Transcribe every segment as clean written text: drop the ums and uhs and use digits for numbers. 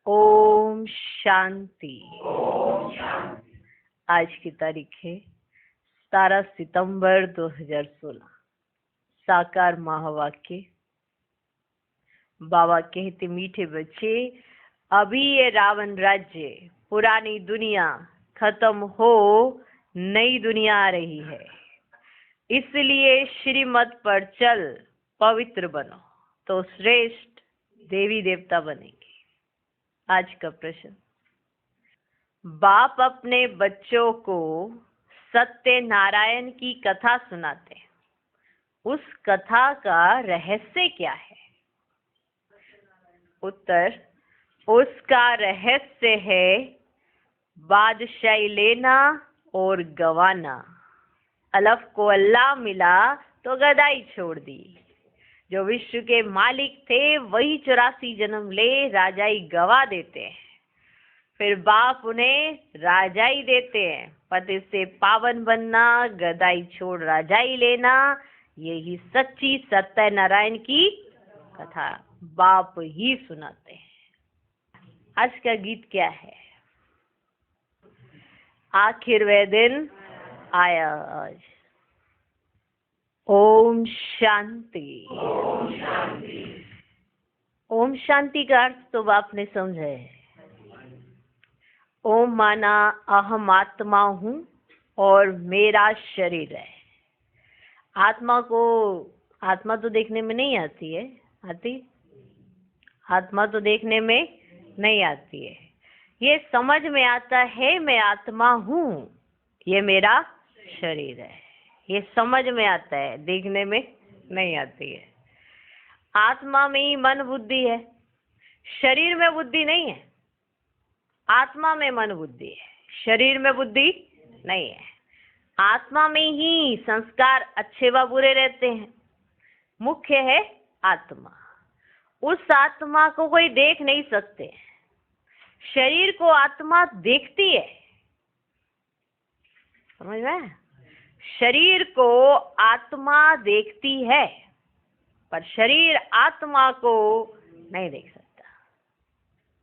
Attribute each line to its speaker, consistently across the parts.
Speaker 1: ओम शांति। आज की तारीख है 17 सितंबर 2016। साकार महावाक्य। बाबा कहते, मीठे बच्चे, अभी ये रावण राज्य, पुरानी दुनिया खत्म हो, नई दुनिया आ रही है। इसलिए श्रीमत पर चल, पवित्र बनो तो श्रेष्ठ देवी देवता बनेंगे। आज का प्रश्न, बाप अपने बच्चों को सत्य नारायण की कथा सुनाते हैं, उस कथा का रहस्य क्या है? उत्तर, उसका रहस्य है बादशाही लेना और गवाना। अलफ को अल्लाह मिला तो गदाई छोड़ दी। जो विश्व के मालिक थे वही 84 जन्म ले राजाई गवा देते हैं, फिर बाप उन्हें राजाई देते हैं। पति से पावन बनना, गदाई छोड़ राजाई लेना, यही सच्ची सत्यनारायण की कथा बाप ही सुनाते हैं। आज का गीत क्या है? आखिर वह दिन आया आज। ओम शांति। ओम शांति का अर्थ तो बाप ने समझा है। ओम माना अहम आत्मा हूँ और मेरा शरीर है। आत्मा तो देखने में नहीं आती है, आती? आत्मा तो देखने में नहीं आती है। ये समझ में आता है मैं आत्मा हूँ, ये मेरा शरीर है। ये समझ में आता है, देखने में नहीं आती है। आत्मा में ही मन बुद्धि है, शरीर में बुद्धि नहीं है। आत्मा में मन बुद्धि है, शरीर में बुद्धि नहीं है। आत्मा में ही संस्कार अच्छे व बुरे रहते हैं। मुख्य है आत्मा। उस आत्मा को कोई देख नहीं सकते। शरीर को आत्मा देखती है, समझ में? शरीर को आत्मा देखती है, पर शरीर आत्मा को नहीं देख सकता।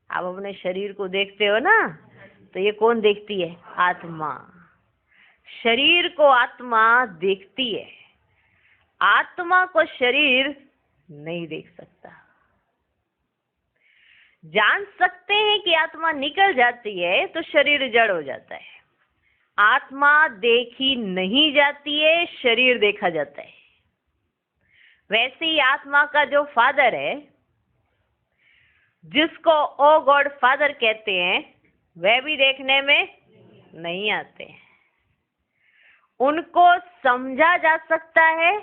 Speaker 1: आप अपने शरीर को देखते हो ना, तो ये कौन देखती है? आत्मा। शरीर को आत्मा देखती है, आत्मा को शरीर नहीं देख सकता। जान सकते हैं कि आत्मा निकल जाती है तो शरीर जड़ हो जाता है। आत्मा देखी नहीं जाती है, शरीर देखा जाता है। वैसे ही आत्मा का जो फादर है, जिसको ओ गॉड फादर कहते हैं, वह भी देखने में नहीं आते हैं। उनको समझा जा सकता है,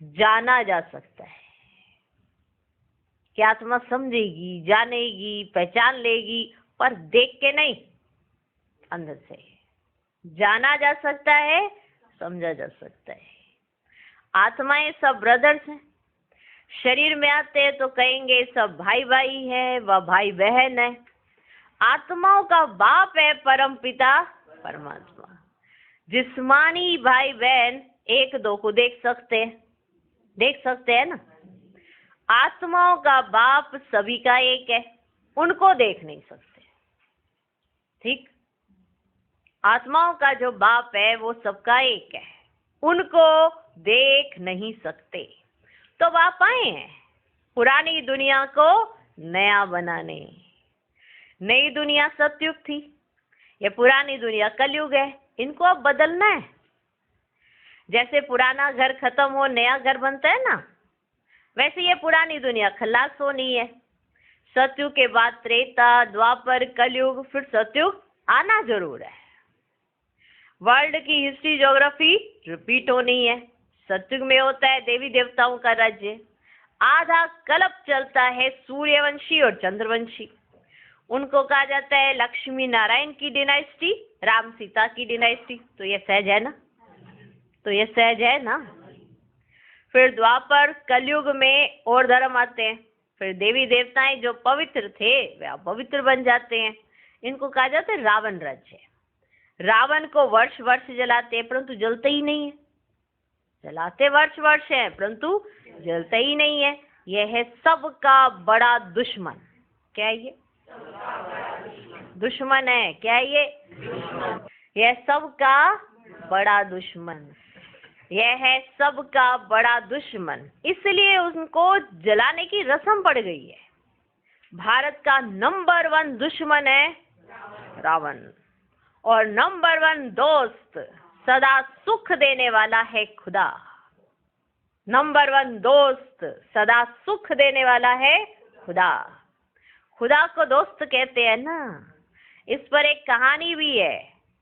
Speaker 1: जाना जा सकता है। कि आत्मा समझेगी, जानेगी, पहचान लेगी, पर देख के नहीं, अंदर से जाना जा सकता है, समझा जा सकता है। आत्माएं सब ब्रदर्स हैं। शरीर में आते हैं तो कहेंगे सब भाई भाई है, वह भाई बहन है। आत्माओं का बाप है परम पिता परमात्मा। जिस्मानी भाई बहन एक दो को देख सकते हैं ना। आत्माओं का बाप सभी का एक है, उनको देख नहीं सकते। ठीक? आत्माओं का जो बाप है वो सबका एक है, उनको देख नहीं सकते। तो बाप आए हैं पुरानी दुनिया को नया बनाने। नई दुनिया सतयुग थी, ये पुरानी दुनिया कलयुग है। इनको अब बदलना है। जैसे पुराना घर खत्म हो, नया घर बनता है ना, वैसे ये पुरानी दुनिया खलास होनी है। सतयुग के बाद त्रेता, द्वापर, कलयुग, फिर सतयुग आना जरूर है। वर्ल्ड की हिस्ट्री, ज्योग्राफी रिपीट होनी है। सतयुग में होता है देवी देवताओं का राज्य। आधा कल्प चलता है सूर्यवंशी और चंद्रवंशी। उनको कहा जाता है लक्ष्मी नारायण की डिनाइस्टी, राम सीता की डिनाइस्टी। तो ये सहज है ना? फिर द्वापर, कलयुग में और धर्म आते हैं। फिर देवी देवताएं जो पवित्र थे वे अपवित्र बन जाते हैं। इनको कहा जाता है रावण राज्य। रावण को वर्ष वर्ष जलाते हैं, परंतु जलते ही नहीं है। जलाते वर्ष वर्ष है, परंतु जलते ही नहीं है। यह है सबका बड़ा दुश्मन। क्या है ये? दुश्मन है। क्या है ये? यह सबका बड़ा दुश्मन, यह है सबका बड़ा दुश्मन, इसलिए उनको जलाने की रस्म पड़ गई है। भारत का नंबर 1 दुश्मन है रावण, और नंबर 1 दोस्त सदा सुख देने वाला है खुदा। नंबर 1 दोस्त सदा सुख देने वाला है खुदा। खुदा को दोस्त कहते हैं ना। इस पर एक कहानी भी है।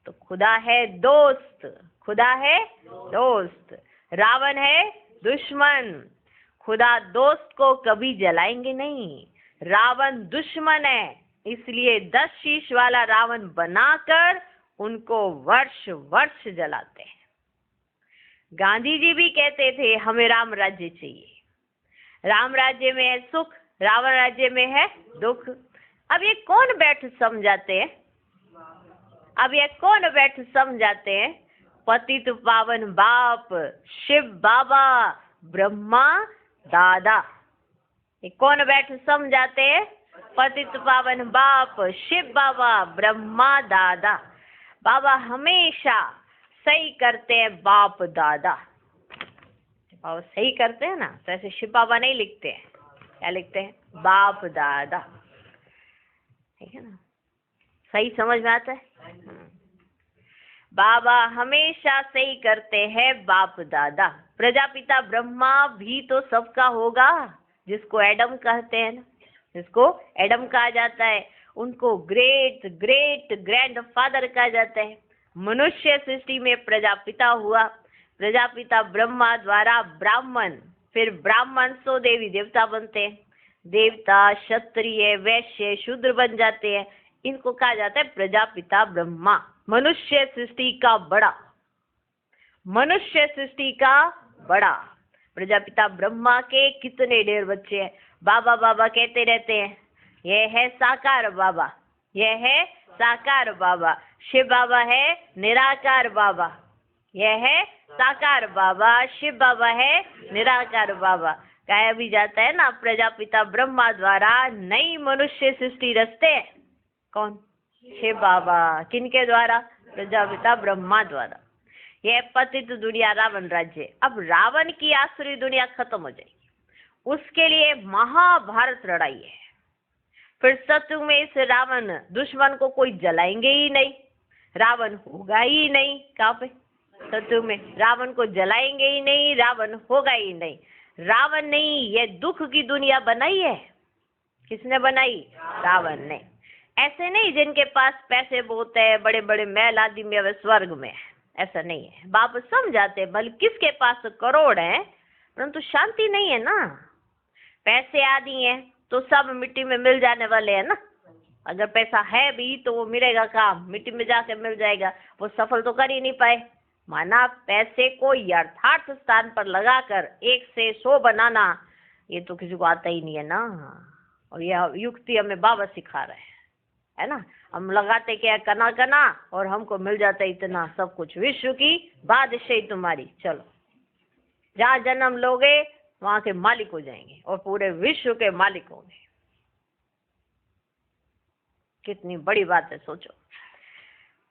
Speaker 1: तो खुदा है दोस्त, खुदा है दोस्त, रावण है दुश्मन। खुदा दोस्त को कभी जलाएंगे नहीं, रावण दुश्मन है, इसलिए 10 शीश वाला रावण बनाकर उनको वर्ष वर्ष जलाते हैं। गांधी जी भी कहते थे हमें राम राज्य चाहिए, राम राज्य में है सुख, रावण राज्य में है दुख। अब ये कौन बैठ समझाते हैं? अब ये कौन बैठ समझाते हैं? पतित पावन बाप शिव बाबा ब्रह्मा दादा। ये कौन बैठ समझाते हैं? पतित पावन बाप शिव बाबा ब्रह्मा दादा। बाबा हमेशा सही करते हैं बाप दादा। बाबा सही करते हैं ना, तो ऐसे शिव बाबा नहीं लिखते हैं। क्या लिखते हैं? बाप दादा। ठीक है ना? सही समझ में आता है? बाबा हमेशा सही करते हैं बाप दादा। प्रजापिता ब्रह्मा भी तो सबका होगा, जिसको एडम कहते हैं ना, जिसको एडम कहा जाता है, उनको ग्रेट ग्रेट ग्रैंड फादर कहा जाता है। मनुष्य सृष्टि में प्रजापिता हुआ, प्रजापिता ब्रह्मा द्वारा ब्राह्मण, फिर ब्राह्मण सो देवी देवता बनते हैं, देवता क्षत्रिय वैश्य शूद्र बन जाते हैं। इनको कहा जाता है प्रजापिता ब्रह्मा। मनुष्य सृष्टि का बड़ा, मनुष्य सृष्टि का बड़ा। प्रजापिता ब्रह्मा के कितने ढेर बच्चे हैं। बाबा बाबा कहते रहते हैं। यह है साकार बाबा, यह है साकार बाबा। शिव बाबा है निराकार बाबा, यह है साकार बाबा। शिव बाबा है निराकार बाबा। कहा भी जाता है ना, प्रजापिता ब्रह्मा द्वारा नई मनुष्य सृष्टि रचते हैं। कौन? शिव बाबा। किनके द्वारा? प्रजापिता ब्रह्मा द्वारा। यह पतित दुनिया रावण राज्य। अब रावण की आसुरी दुनिया खत्म हो जाएगी, उसके लिए महाभारत लड़ाई है। फिर सत्युग में इस रावण दुश्मन को कोई जलाएंगे ही नहीं, रावण होगा ही नहीं। कहाँ पे? सत्युग में रावण को जलाएंगे ही नहीं, रावण होगा ही नहीं। रावण नहीं, ये दुख की दुनिया बनाई है। किसने बनाई? रावण ने। ऐसे नहीं जिनके पास पैसे बहुत है, बड़े बड़े महल आदि में, वे स्वर्ग में है, ऐसा नहीं है। बाप समझाते बल किसके पास करोड़ है परंतु शांति नहीं है ना। पैसे आदि हैं तो सब मिट्टी में मिल जाने वाले हैं ना। अगर पैसा है भी तो वो मिलेगा काम, मिट्टी में जाके मिल जाएगा, वो सफल तो कर ही नहीं पाए। माना पैसे को यथार्थ स्थान पर लगाकर 1 से 100 बनाना, ये तो किसी को आता ही नहीं है ना। और यह युक्ति हमें बाबा सिखा रहे हैं, है ना। हम लगाते क्या कना कना और हमको मिल जाता है इतना सब कुछ। विश्व की बादशाही तुम्हारी, चलो जहाँ जन्म लोगे वहां के मालिक हो जाएंगे और पूरे विश्व के मालिक होंगे। कितनी बड़ी बात है, सोचो।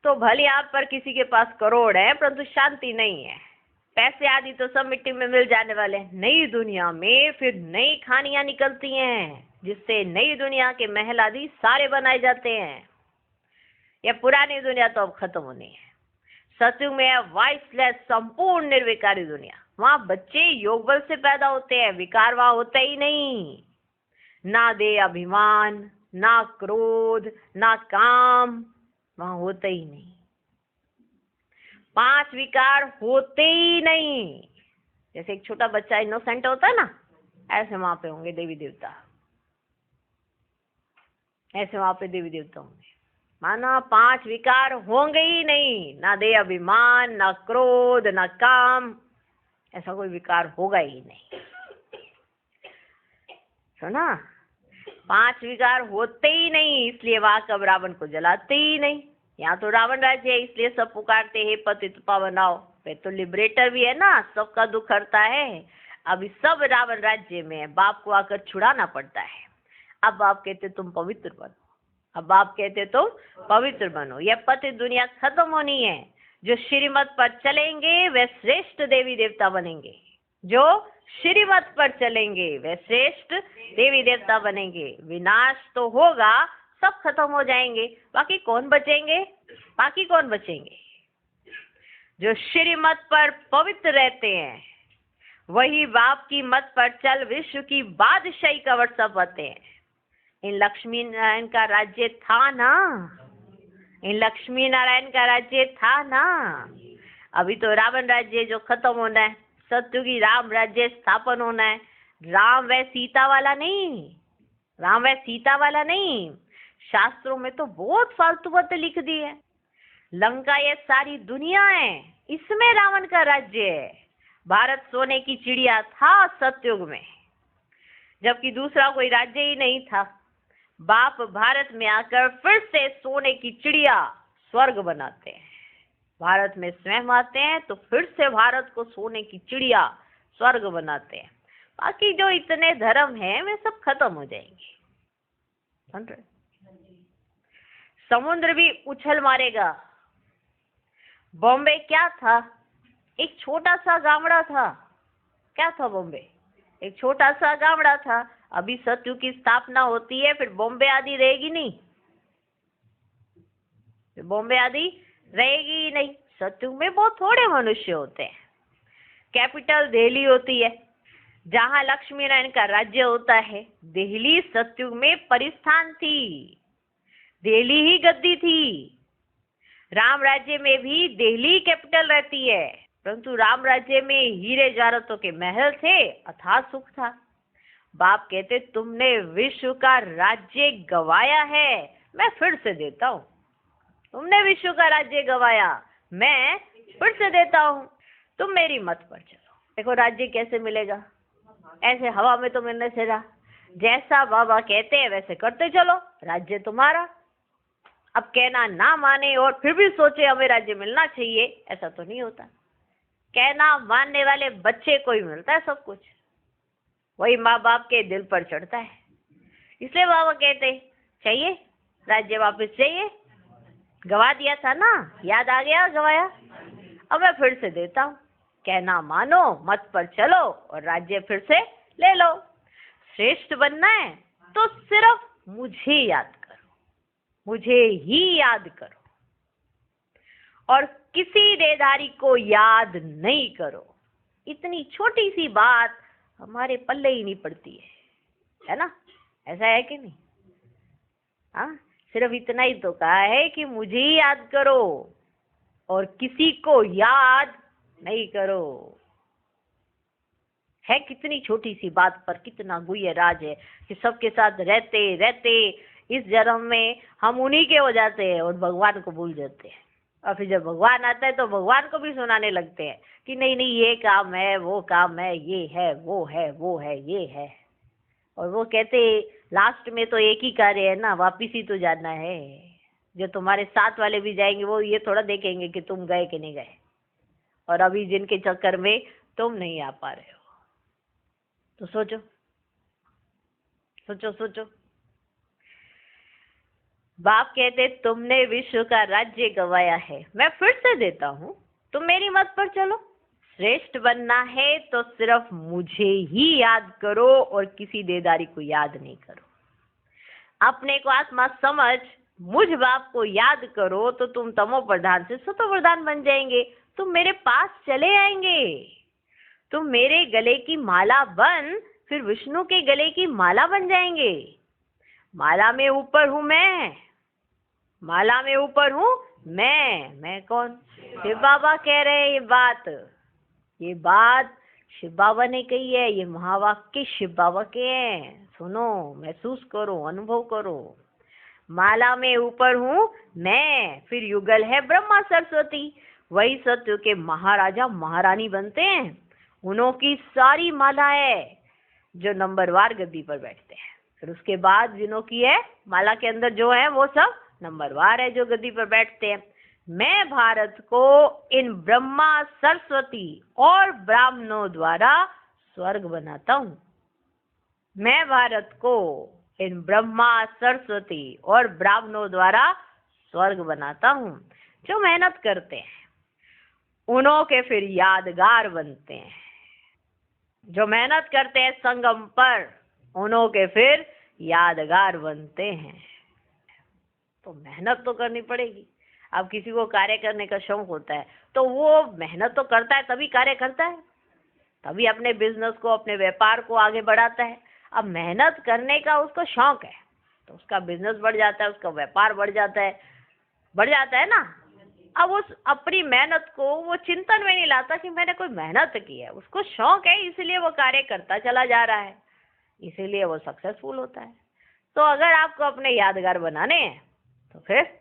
Speaker 1: तो भले आप पर किसी के पास करोड़ है परंतु शांति नहीं है। पैसे आदि तो सब मिट्टी में मिल जाने वाले हैं। नई दुनिया में फिर नई खानियां निकलती हैं, जिससे नई दुनिया के महल आदि सारे बनाए जाते हैं। यह पुरानी दुनिया तो अब खत्म होनी है। सत्युग में है वाइसलेस संपूर्ण निर्विकारी दुनिया। वहां बच्चे योग बल से पैदा होते हैं, विकार वहां होता ही नहीं। ना दे अभिमान, ना क्रोध, ना काम, वहां होता ही नहीं। 5 विकार होते ही नहीं। जैसे एक छोटा बच्चा इनोसेंट होता है ना, ऐसे वहां पे होंगे देवी देवता, ऐसे वहां पे देवी देवता होंगे। माना 5 विकार होंगे ही नहीं। ना दे अभिमान, ना क्रोध, ना काम, ऐसा कोई विकार होगा ही नहीं। सुना? 5 विकार होते ही नहीं, इसलिए वहां कब रावण को जलाते ही नहीं। यहाँ तो रावण राज्य है, इसलिए सब पुकारते हैं पतित पावन आओ। वे तो लिबरेटर भी है ना, सबका दुख हरता है। अभी सब रावण राज्य में है, बाप को आकर छुड़ाना पड़ता है। अब बाप कहते तुम पवित्र बनो। अब आप कहते तुम पवित्र बनो। यह पतित दुनिया खत्म होनी है। जो श्रीमत पर चलेंगे वे श्रेष्ठ देवी देवता बनेंगे। जो श्रीमत पर चलेंगे वे श्रेष्ठ देवी देवता बनेंगे। विनाश तो होगा, सब खत्म हो जाएंगे, बाकी कौन बचेंगे? बाकी कौन बचेंगे? जो श्रीमत पर पवित्र रहते हैं वही बाप की मत पर चल विश्व की बादशाही का वर्षा पाते हैं। इन लक्ष्मी नारायण का राज्य था ना, इन लक्ष्मी नारायण का राज्य था ना। अभी तो रावण राज्य जो खत्म होना है, सत्युगी राम राज्य स्थापन होना है। राम व सीता वाला नहीं, राम व सीता वाला नहीं। शास्त्रों में तो बहुत फालतू बातें लिख दी है। लंका ये सारी दुनिया है, इसमें रावण का राज्य है। भारत सोने की चिड़िया था सतयुग में, जबकि दूसरा कोई राज्य ही नहीं था। बाप भारत में आकर फिर से सोने की चिड़िया स्वर्ग बनाते हैं। भारत में स्वयं आते हैं तो फिर से भारत को सोने की चिड़िया स्वर्ग बनाते हैं। बाकी जो इतने धर्म हैं वे सब खत्म हो जाएंगे। समझ रहे? समुद्र भी उछल मारेगा। बॉम्बे क्या था? एक छोटा सा गामड़ा था। क्या था बॉम्बे? एक छोटा सा गामड़ा था। अभी सतयुग की स्थापना होती है, फिर बॉम्बे आदि रहेगी नहीं, फिर बॉम्बे आदि रहेगी ही नहीं। सतयुग में बहुत थोड़े मनुष्य होते हैं। कैपिटल दिल्ली होती है, जहाँ लक्ष्मी नारायण का राज्य होता है। दिल्ली सतयुग में परिस्थान थी, दिल्ली ही गद्दी थी। राम राज्य में भी दिल्ली कैपिटल रहती है, परंतु राम राज्य में हीरे जवाहरातों के महल थे, अथाह सुख था। बाप कहते तुमने विश्व का राज्य गवाया है, मैं फिर से देता हूँ। तुमने विश्व का राज्य गवाया, मैं फिर से देता हूँ। तुम मेरी मत पर चलो। देखो राज्य कैसे मिलेगा? ऐसे हवा में तो मिलने से रहा। जैसा बाबा कहते हैं वैसे करते चलो, राज्य तुम्हारा। अब कहना ना माने और फिर भी सोचे हमें राज्य मिलना चाहिए, ऐसा तो नहीं होता। कहना मानने वाले बच्चे को ही मिलता है सब कुछ, वही माँ बाप के दिल पर चढ़ता है। इसलिए बाबा कहते चाहिए राज्य, वापस चाहिए। गवा दिया था ना, याद आ गया गवाया, अब मैं फिर से देता हूँ। कहना मानो, मत पर चलो और राज्य फिर से ले लो। श्रेष्ठ बनना है तो सिर्फ मुझे याद करो, मुझे ही याद करो, और किसी देदारी को याद नहीं करो। इतनी छोटी सी बात हमारे पल्ले ही नहीं पड़ती है ना? ऐसा है कि नहीं? हाँ, सिर्फ इतना ही तो कहा है कि मुझे ही याद करो और किसी को याद नहीं करो। है कितनी छोटी सी बात पर कितना गुह्य राज है कि सबके साथ रहते रहते इस जन्म में हम उन्हीं के हो जाते हैं और भगवान को भूल जाते हैं। और फिर जब भगवान आता है तो भगवान को भी सुनाने लगते हैं कि नहीं नहीं ये काम है, वो काम है, ये है, वो है, वो है, ये है। और वो कहते लास्ट में तो एक ही कार्य है ना, वापिस ही तो जाना है। जो तुम्हारे साथ वाले भी जाएंगे वो ये थोड़ा देखेंगे कि तुम गए कि नहीं गए, और अभी जिनके चक्कर में तुम नहीं आ पा रहे हो। तो सोचो सोचो सोचो। बाप कहते तुमने विश्व का राज्य गवाया है, मैं फिर से देता हूँ, तुम मेरी मत पर चलो। श्रेष्ठ बनना है तो सिर्फ मुझे ही याद करो और किसी देदारी को याद नहीं करो। अपने को आत्मा समझ मुझ बाप को याद करो तो तुम तमो प्रधान से सतो प्रधान बन जाएंगे। तुम मेरे पास चले आएंगे। तुम मेरे गले की माला बन फिर विष्णु के गले की माला बन जाएंगे। माला में ऊपर हूँ मैं, माला में ऊपर हूँ मैं कौन? शिव बाबा कह रहे हैं ये बात शिव बाबा ने कही है। ये महावाक्य शिव बाबा के हैं। सुनो, महसूस करो, अनुभव करो। माला में ऊपर हूँ मैं, फिर युगल है ब्रह्मा सरस्वती, वही सत्य के महाराजा महारानी बनते हैं। उन्हों की सारी माला है जो नंबरवार गद्दी पर बैठते हैं। फिर उसके बाद जिन्हों की है माला के अंदर जो है वो सब नंबरवार है जो गद्दी पर बैठते हैं। मैं भारत को इन ब्रह्मा सरस्वती और ब्राह्मणों द्वारा स्वर्ग बनाता हूँ। मैं भारत को इन ब्रह्मा सरस्वती और ब्राह्मणों द्वारा स्वर्ग बनाता हूँ। जो मेहनत करते हैं उन्हों के फिर यादगार बनते हैं। जो मेहनत करते हैं संगम पर उन्हों के फिर यादगार बनते हैं। तो मेहनत तो करनी पड़ेगी। अब किसी को कार्य करने का शौक होता है तो वो मेहनत तो करता है, तभी कार्य करता है, तभी अपने बिजनेस को, अपने व्यापार को आगे बढ़ाता है। अब मेहनत करने का उसको शौक है तो उसका बिजनेस बढ़ जाता है, उसका व्यापार बढ़ जाता है ना। अब उस अपनी मेहनत को वो चिंतन में नहीं लाता कि मैंने कोई मेहनत की है, उसको शौक है इसलिए वो कार्य करता चला जा रहा है, इसीलिए वो सक्सेसफुल होता है। तो अगर आपको अपने यादगार बनाने हैं तो फिर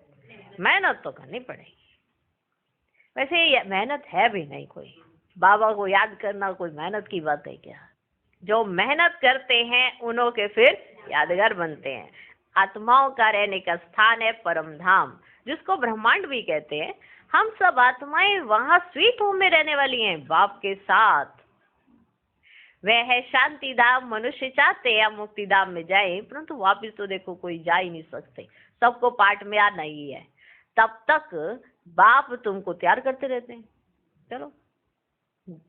Speaker 1: मेहनत तो करनी पड़ेगी। वैसे ये मेहनत है भी नहीं कोई, बाबा को याद करना कोई मेहनत की बात है क्या? जो मेहनत करते हैं उन्हों के फिर यादगार बनते हैं। आत्माओं का रहने का स्थान है परम धाम, जिसको ब्रह्मांड भी कहते हैं। हम सब आत्माएं वहां स्वीट होम में रहने वाली हैं बाप के साथ। वह है शांति धाम। मनुष्य चाहते हैं मुक्ति धाम में जाए, परंतु वापिस तो देखो कोई जा ही नहीं सकते, सबको पाठ में आना ही है। तब तक बाप तुमको तैयार करते रहते हैं। चलो,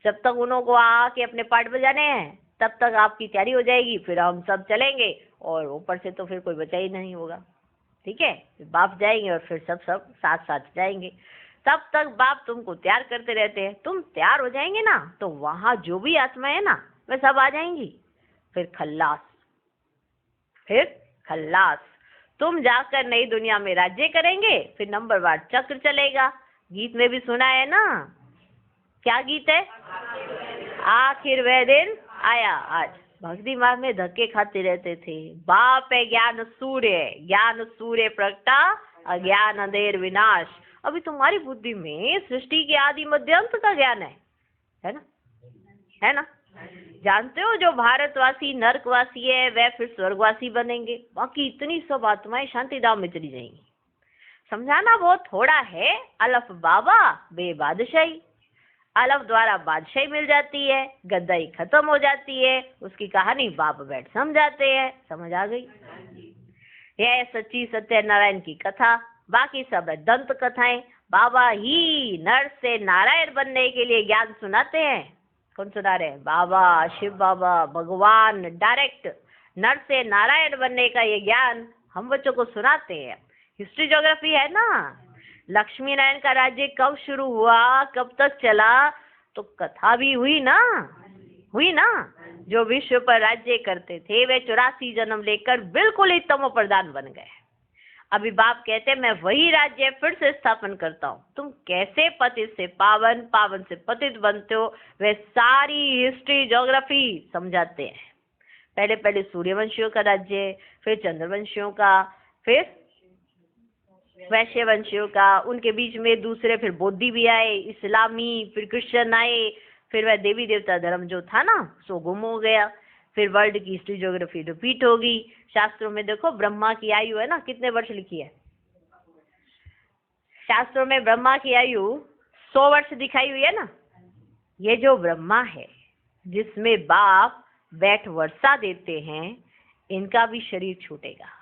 Speaker 1: जब तक उन्हों को आके अपने पाठ बजाने हैं तब तक आपकी तैयारी हो जाएगी, फिर हम सब चलेंगे और ऊपर से तो फिर कोई बचा ही नहीं होगा। ठीक है, बाप जाएंगे और फिर सब साथ साथ जाएंगे। तब तक बाप तुमको तैयार करते रहते हैं। तुम तैयार हो जाएंगे ना तो वहां जो भी आत्मा है ना वे सब आ जाएंगी। फिर खल्लास तुम जाकर नई दुनिया में राज्य करेंगे। फिर नंबरवार चक्र चलेगा। गीत में भी सुना है ना, क्या गीत है? आखिर वह दिन आया आज। भक्ति मार्ग में धक्के खाते रहते थे। बाप है ज्ञान सूर्य प्रगटा, अज्ञान अंधेर विनाश। अभी तुम्हारी बुद्धि में सृष्टि के आदि मध्य अंत का ज्ञान है ना? जानते हो जो भारतवासी नरकवासी है वह फिर स्वर्गवासी बनेंगे, बाकी इतनी सब आत्माएं शांति धाम में चली जाएंगी। समझाना बहुत थोड़ा है। अलफ बाबा बे बादशाही। अलफ द्वारा बादशाही मिल जाती है, गद्दाई खत्म हो जाती है, उसकी कहानी बाप बैठ समझाते हैं। समझ आ गई? यह सच्ची सत्यनारायण की कथा, बाकी सब है दंत कथाएं। बाबा ही नर से नारायण बनने के लिए ज्ञान सुनाते हैं। कौन सुना रहे हैं? बाबा, शिव बाबा, भगवान डायरेक्ट नर से नारायण बनने का ये ज्ञान हम बच्चों को सुनाते हैं। हिस्ट्री ज्योग्राफी है ना। लक्ष्मी नारायण का राज्य कब शुरू हुआ, कब तक चला, तो कथा भी हुई ना। जो विश्व पर राज्य करते थे वे 84 जन्म लेकर बिल्कुल ही तमो प्रधान बन गए। अभी बाप कहते हैं मैं वही राज्य फिर से स्थापन करता हूँ। तुम कैसे पतित से पावन, पावन से पतित बनते हो, वे सारी हिस्ट्री ज्योग्राफी समझाते हैं। पहले सूर्यवंशियों का राज्य, फिर चंद्रवंशियों का, फिर वैश्य वंशियों का, उनके बीच में दूसरे फिर बौद्धि भी आए, इस्लामी, फिर क्रिश्चियन आए, फिर वह देवी देवता धर्म जो था ना सो गुम हो गया। फिर वर्ल्ड की हिस्ट्री ज्योग्राफी रिपीट होगी। शास्त्रों में देखो ब्रह्मा की आयु है ना, कितने वर्ष लिखी है? शास्त्रों में ब्रह्मा की आयु 100 वर्ष दिखाई हुई है ना। ये जो ब्रह्मा है जिसमें बाप बैठ वर्षा देते हैं, इनका भी शरीर छूटेगा।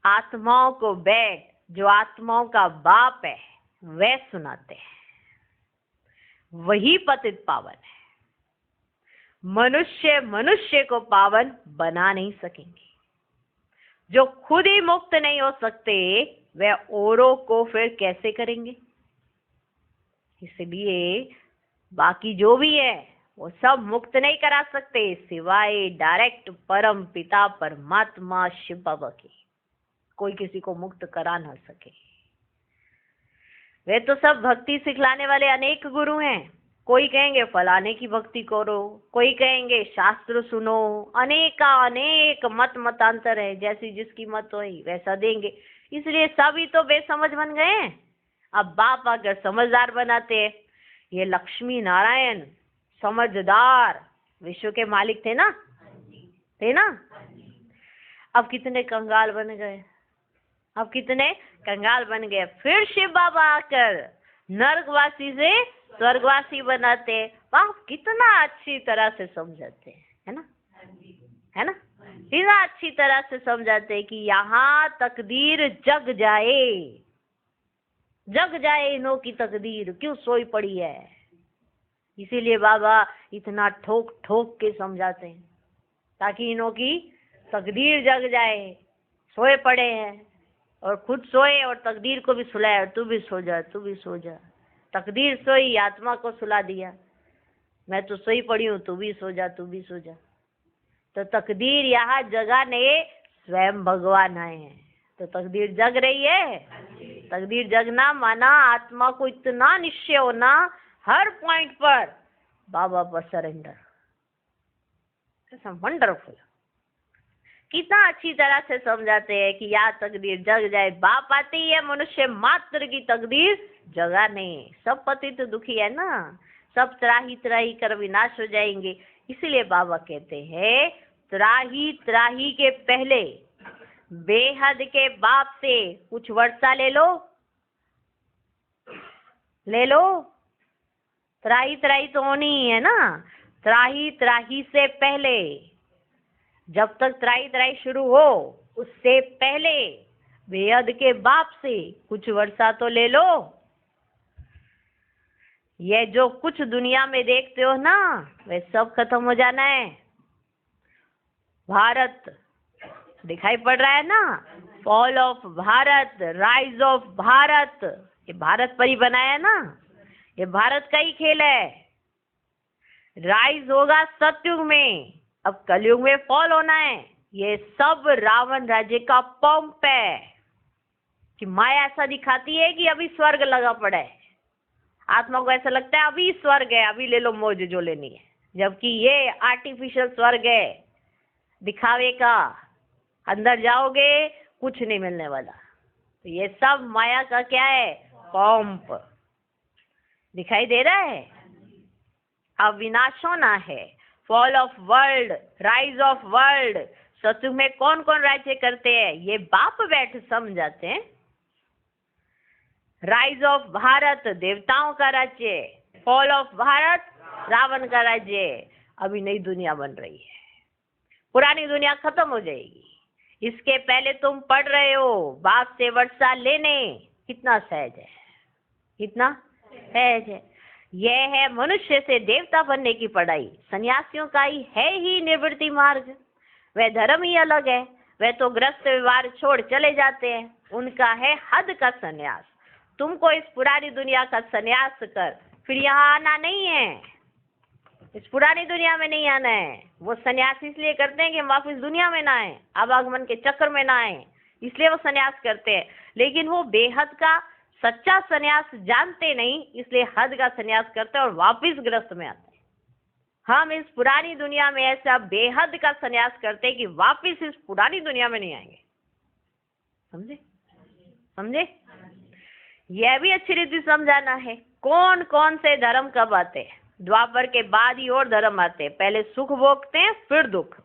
Speaker 1: आत्माओं को बैठ जो आत्माओं का बाप है वह सुनाते हैं, वही पतित पावन है। मनुष्य को पावन बना नहीं सकेंगे। जो खुद ही मुक्त नहीं हो सकते वह औरों को फिर कैसे करेंगे? इसलिए बाकी जो भी है वो सब मुक्त नहीं करा सकते सिवाय डायरेक्ट परम पिता परमात्मा शिव बाबा के। कोई किसी को मुक्त करा ना सके। वे तो सब भक्ति सिखलाने वाले अनेक गुरु हैं। कोई कहेंगे फलाने की भक्ति करो, कोई कहेंगे शास्त्र सुनो, अनेक मतांतर है, जैसी जिसकी मत हो वैसा देंगे। इसलिए सभी तो बेसमझ बन गए हैं। अब बाप अगर समझदार बनाते हैं, ये लक्ष्मी नारायण समझदार विश्व के मालिक थे ना। अब कितने कंगाल बन गए। फिर शिव बाबा आकर नरकवासी से स्वर्गवासी बनाते। बाप कितना अच्छी तरह से समझाते हैं, है ना। इतना अच्छी तरह से समझाते हैं कि यहाँ तकदीर जग जाए इन्हों की तकदीर क्यों सोई पड़ी है। इसीलिए बाबा इतना ठोक ठोक के समझाते हैं ताकि इन्हों की तकदीर जग जाए। सोए पड़े हैं और खुद सोए और तकदीर को भी सुलाया, तू भी सो जा, तू भी सो जा। तकदीर सोई, आत्मा को सुला दिया, मैं तो सोई पड़ी हूँ, तू भी सो जा, तू भी सो जा। तो तकदीर यहाँ जगाने स्वयं भगवान आए हैं। तो तकदीर जग रही है। तकदीर जगना माना आत्मा को इतना निश्चय होना हर पॉइंट पर बाबा पर सरेंडर। वंडरफुल। कितना अच्छी तरह से समझाते हैं कि या तकदीर जग जाए। बाप आते ही है मनुष्य मात्र की तकदीर जगाने। सब पतित तो दुखी है ना, सब त्राही त्राही कर विनाश हो जाएंगे। इसीलिए बाबा कहते हैं त्राही त्राही के पहले बेहद के बाप से कुछ वर्षा ले लो। त्राही त्राही तो होनी ही है ना। त्राही त्राही से पहले, जब तक त्राही त्राही शुरू हो उससे पहले बेहद के बाप से कुछ वर्षा तो ले लो। ये जो कुछ दुनिया में देखते हो ना वे सब खत्म हो जाना है। भारत दिखाई पड़ रहा है ना, fall of Bharat, rise of Bharat. ये भारत पर ही बनाया ना, ये भारत का ही खेल है। राइज होगा सतयुग में, अब कलयुग में फॉल होना है। ये सब रावण राज्य का पंप है कि माया ऐसा दिखाती है कि अभी स्वर्ग लगा पड़ा है। आत्मा को ऐसा लगता है अभी स्वर्ग है, अभी ले लो मौज जो लेनी है, जबकि ये आर्टिफिशियल स्वर्ग है, दिखावे का। अंदर जाओगे कुछ नहीं मिलने वाला। तो ये सब माया का क्या है, पंप। दिखाई दे रहा है। अब विनाश होना है, fall of world, rise of world. सतयुग में कौन कौन राज्य करते हैं ये बाप बैठ समझाते हैं। राइज ऑफ भारत देवताओं का राज्य, फॉल ऑफ भारत रावण का राज्य। अभी नई दुनिया बन रही है, पुरानी दुनिया खत्म हो जाएगी। इसके पहले तुम पढ़ रहे हो बाप से वर्षा लेने। कितना सहज है, कितना सहज है। यह है मनुष्य से देवता बनने की पढ़ाई। सन्यासियों का ही निवृत्ति मार्ग। वह धर्म ही अलग है। वह तो गृहस्थ व्यवहार छोड़ चले जाते हैं, उनका है हद का सन्यास। तुमको इस पुरानी दुनिया का सन्यास कर फिर यहाँ आना नहीं है। इस पुरानी दुनिया में नहीं आना है। वो सन्यास इसलिए करते हैं कि हम वापस दुनिया में ना आए, आवागमन के चक्कर में ना आए, इसलिए वो सन्यास करते हैं। लेकिन वो बेहद का सच्चा सन्यास जानते नहीं, इसलिए हद का सन्यास करते हैं और वापस गृहस्थ में आते हैं। हम इस पुरानी दुनिया में ऐसा बेहद का सन्यास करते हैं कि वापस इस पुरानी दुनिया में नहीं आएंगे। समझे? यह भी अच्छी रीति समझाना है। कौन कौन से धर्म कब आते हैं? द्वापर के बाद ही और धर्म आते हैं। पहले सुख भोगते हैं फिर दुख।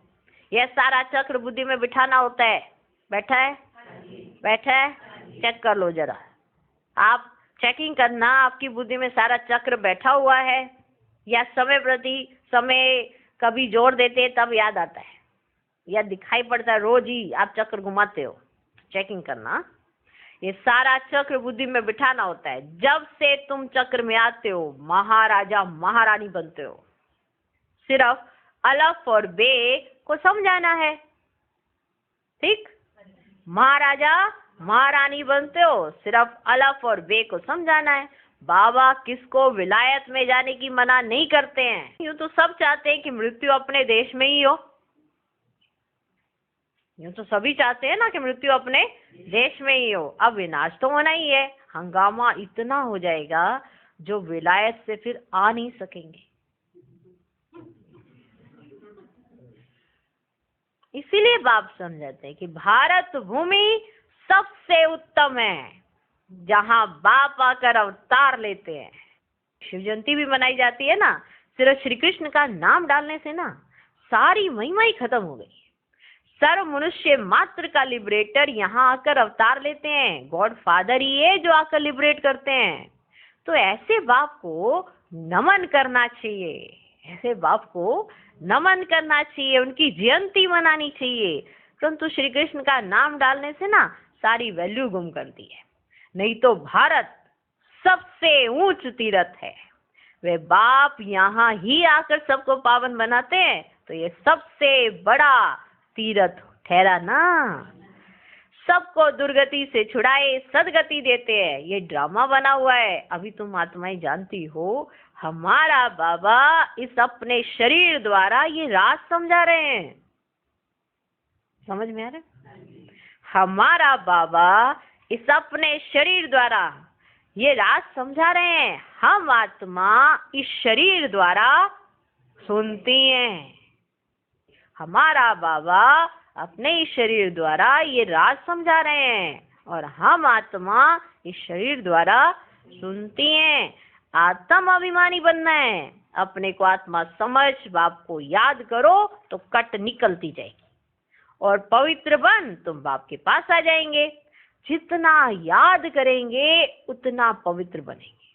Speaker 1: यह सारा चक्र बुद्धि में बिठाना होता है। बैठा है? चेक कर लो जरा। आप चेकिंग करना आपकी बुद्धि में सारा चक्र बैठा हुआ है या समय प्रति समय कभी जोड़ देते हैं तब याद आता है, या दिखाई पड़ता है रोज ही आप चक्र घुमाते हो। चेकिंग करना। ये सारा चक्र बुद्धि में बिठाना होता है। जब से तुम चक्र में आते हो महाराजा महारानी बनते हो। सिर्फ अलफ और बे को समझाना है। ठीक? महाराजा महारानी बनते हो, सिर्फ अलफ और बे को समझाना है। बाबा किसको विलायत में जाने की मना नहीं करते हैं। यूं तो सब चाहते हैं कि मृत्यु अपने देश में ही हो। यूं तो सभी चाहते हैं ना कि मृत्यु अपने देश में ही हो। अब विनाश तो होना ही है। हंगामा इतना हो जाएगा जो विलायत से फिर आ नहीं सकेंगे। इसीलिए बाप समझाते हैं कि भारत भूमि सबसे उत्तम है, जहां बाप आकर अवतार लेते हैं। शिव जयंती भी मनाई जाती है ना, सिर्फ श्री कृष्ण का नाम डालने से ना सारी महिमा ही खत्म हो गई। सर्व मनुष्य मात्र का लिबरेटर यहाँ आकर अवतार लेते हैं। गॉड फादर ही है जो आकर लिबरेट करते हैं। तो ऐसे बाप को नमन करना चाहिए, ऐसे बाप को नमन करना चाहिए, उनकी जयंती मनानी चाहिए। परंतु श्री कृष्ण का नाम डालने से ना सारी वैल्यू गुम कर दी है। नहीं तो भारत सबसे ऊंच तीर्थ है। वे बाप यहाँ ही आकर सबको पावन बनाते हैं, तो ये सबसे बड़ा तीर्थ ठहरा ना। सबको दुर्गति से छुड़ाए सदगति देते हैं, ये ड्रामा बना हुआ है। अभी तुम आत्माएं जानती हो, हमारा बाबा इस अपने शरीर द्वारा ये राज समझा रहे हैं। समझ में आ रहा है? हमारा बाबा इस अपने शरीर द्वारा ये राज समझा रहे हैं। हम आत्मा इस शरीर द्वारा सुनती हैं। हमारा बाबा अपने इस शरीर द्वारा ये राज समझा रहे हैं और हम आत्मा इस शरीर द्वारा सुनती हैं। आत्म अभिमानी बनना है, अपने को आत्मा समझ, बाप को याद करो तो कट निकलती जाएगी और पवित्र बन तुम बाप के पास आ जाएंगे। जितना याद करेंगे उतना पवित्र बनेंगे।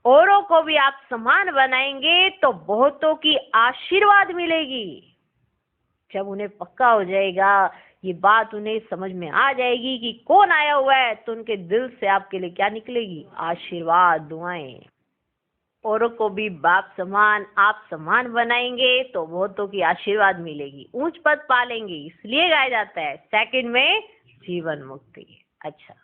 Speaker 1: औरों को भी आप समान बनाएंगे तो बहुतों की आशीर्वाद मिलेगी। जब उन्हें पक्का हो जाएगा, ये बात उन्हें समझ में आ जाएगी कि कौन आया हुआ है, तो उनके दिल से आपके लिए क्या निकलेगी? आशीर्वाद, दुआएं। औरों को भी बाप समान, आप समान बनाएंगे तो बहुतों की आशीर्वाद मिलेगी, ऊंच पद पालेंगे। इसलिए गाया जाता है सेकंड में जीवन मुक्ति। अच्छा,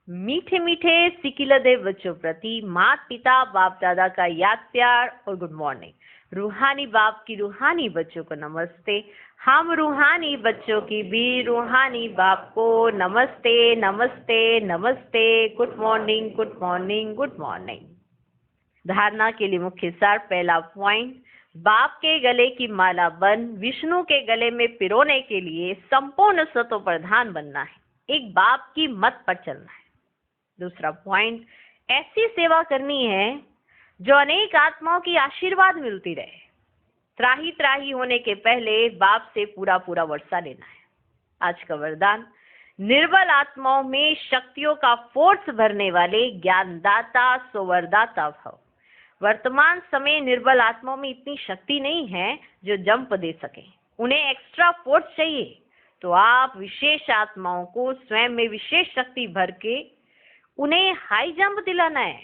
Speaker 1: मीठे मीठे सिकिलदे बच्चों प्रति माता पिता बाप दादा का याद प्यार और गुड मॉर्निंग। रूहानी बाप की रूहानी बच्चों को नमस्ते। हम रूहानी बच्चों की भी रूहानी बाप को नमस्ते नमस्ते नमस्ते। Good morning good morning good morning. धारणा के लिए मुख्य सार। पहला पॉइंट, बाप के गले की माला बन विष्णु के गले में पिरोने के लिए संपूर्ण सतो प्रधान बनना है, एक बाप की मत पर चलना है। दूसरा पॉइंट, ऐसी सेवा करनी है जो अनेक आत्माओं की आशीर्वाद मिलती रहे। त्राही त्राही होने के पहले बाप से पूरा पूरा वर्षा लेना है। आज का वरदान, निर्बल आत्माओं में शक्तियों का फोर्स भरने वाले ज्ञानदाता सुवरदाता भव। वर्तमान समय निर्बल आत्माओं में इतनी शक्ति नहीं है जो जंप दे सके, उन्हें एक्स्ट्रा फोर्स चाहिए। तो आप विशेष आत्माओं को स्वयं में विशेष शक्ति भर के उन्हें हाई जंप दिलाना है।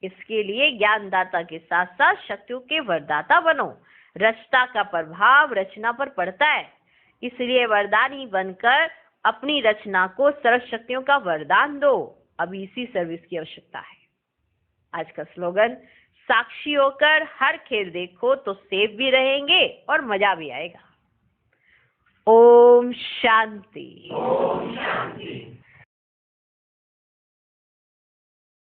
Speaker 1: इसके लिए ज्ञानदाता के साथ साथ शक्तियों के वरदाता बनो। रचना का प्रभाव रचना पर पड़ता है, इसलिए वरदानी बनकर अपनी रचना को सर्व शक्तियों का वरदान दो। अभी इसी सर्विस की आवश्यकता है। आज का स्लोगन, साक्षी होकर हर खेल देखो तो सेफ भी रहेंगे और मजा भी आएगा। ओम शांति।
Speaker 2: ओम शांति।